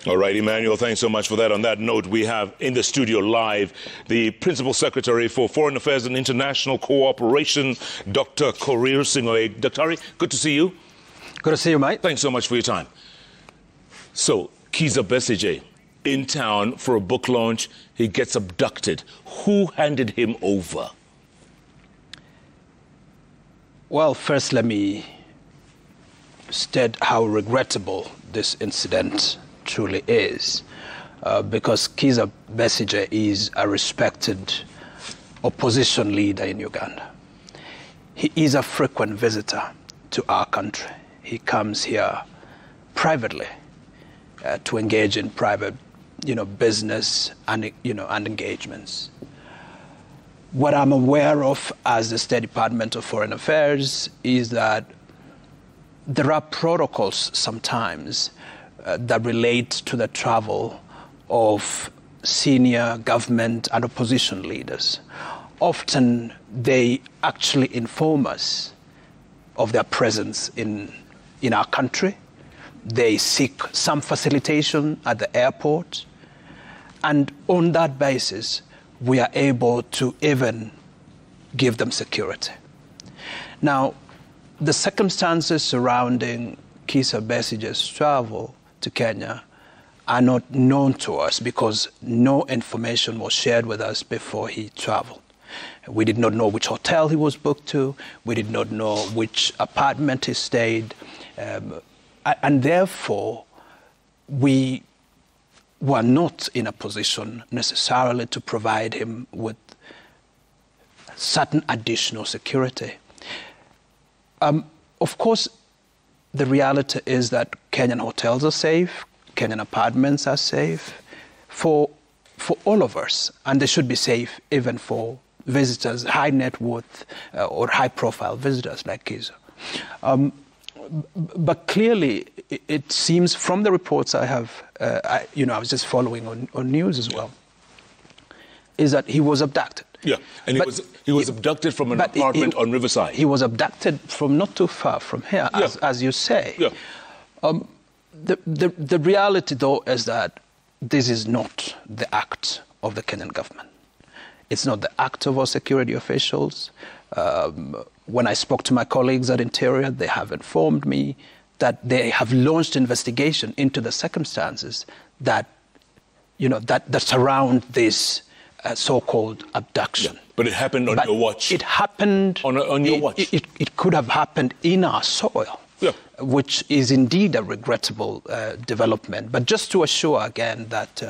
All right, Emmanuel, thanks so much for that. On that note, we have in the studio live the Principal Secretary for Foreign Affairs and International Cooperation, Dr. Korir Sing'oei. Dr. good to see you. Good to see you, mate. Thanks so much for your time. So, Kizza Besigye in town for a book launch. He gets abducted. Who handed him over? Well, first let me state how regrettable this incident truly is, because Kizza Besigye is a respected opposition leader in Uganda. He is a frequent visitor to our country. He comes here privately to engage in private, business and, and engagements. What I'm aware of as the State Department of Foreign Affairs is that there are protocols sometimes that relate to the travel of senior government and opposition leaders. Often they actually inform us of their presence in our country. They seek some facilitation at the airport. And on that basis, we are able to even give them security. Now, the circumstances surrounding Kizza Besigye's travel to Kenya are not known to us because no information was shared with us before he traveled. We did not know which hotel he was booked to. We did not know which apartment he stayed. And therefore, we were not in a position necessarily to provide him with certain additional security. Of course, the reality is that Kenyan hotels are safe, Kenyan apartments are safe for all of us, and they should be safe even for visitors, high net worth or high profile visitors like Kizza. But clearly, it seems from the reports I have, I was just following on news as well, is that he was abducted. Yeah, and he was abducted from an apartment on Riverside. He was abducted from not too far from here, as you say. Yeah. The reality, though, is that this is not the act of the Kenyan government. It's not the act of our security officials. When I spoke to my colleagues at Interior, they have informed me that they have launched investigation into the circumstances that, that surround this so-called abduction. Yeah, but it happened on your watch. It happened on your watch. It could have happened in our soil, which is indeed a regrettable development. But just to assure again that,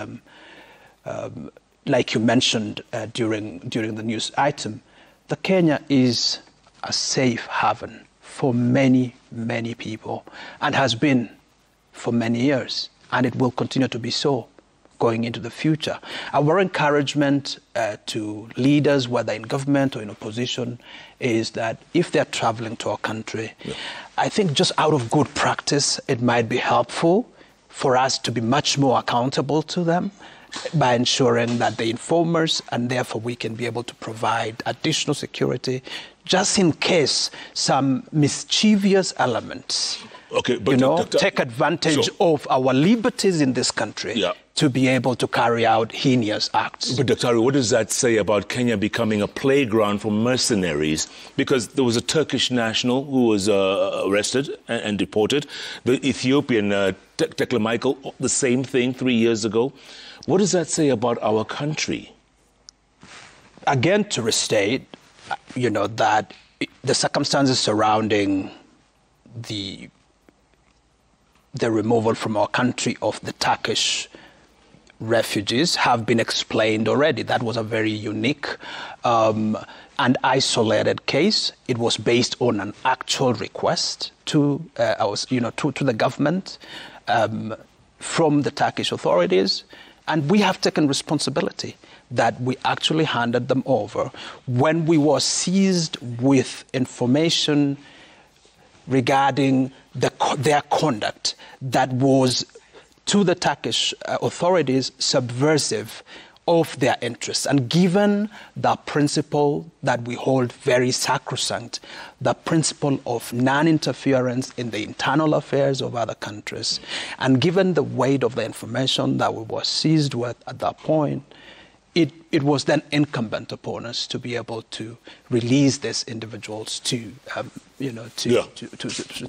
like you mentioned during the news item, the Kenya is a safe haven for many, many people and has been for many years, and it will continue to be so going into the future. Our encouragement to leaders, whether in government or in opposition, is that if they're traveling to our country, I think just out of good practice, it might be helpful for us to be much more accountable to them by ensuring that they inform us, and therefore we can be able to provide additional security just in case some mischievous elements take advantage of our liberties in this country to be able to carry out heinous acts. But Dr. what does that say about Kenya becoming a playground for mercenaries? Because there was a Turkish national who was arrested and deported. The Ethiopian, Tekle Michael, the same thing 3 years ago. What does that say about our country? Again, to restate, that the circumstances surrounding the removal from our country of the Turkish refugees have been explained already. That was a very unique and isolated case. It was based on an actual request to the government from the Turkish authorities, and we have taken responsibility that we actually handed them over when we were seized with information regarding their conduct that was, to the Turkish authorities, subversive of their interests. And given the principle that we hold very sacrosanct, the principle of non-interference in the internal affairs of other countries, and given the weight of the information that we were seized with at that point, it was then incumbent upon us to be able to release these individuals to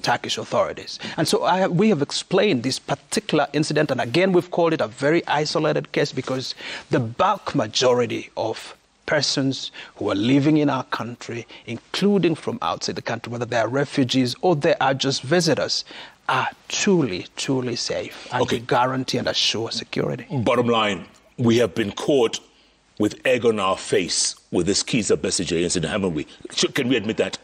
Turkish authorities. And so we have explained this particular incident, and again, we've called it a very isolated case because the bulk majority of persons who are living in our country, including from outside the country, whether they are refugees or they are just visitors, are truly, truly safe, and we guarantee and assure security. Bottom line, we have been caught with egg on our face with this Kizza Besigye incident, haven't we? Can we admit that?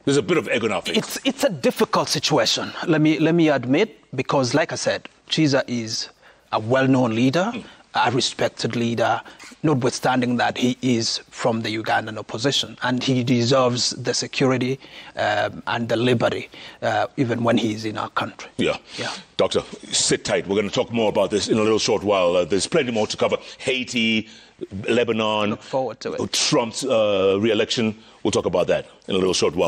There's a bit of egg on our face. It's a difficult situation, let me admit, because like I said, Kizza is a well-known leader, a respected leader, notwithstanding that he is from the Ugandan opposition, and he deserves the security and the liberty even when he is in our country. Yeah. Doctor, sit tight. We're going to talk more about this in a little short while. There's plenty more to cover. Haiti, Lebanon. Look forward to it. Trump's re-election. We'll talk about that in a little short while.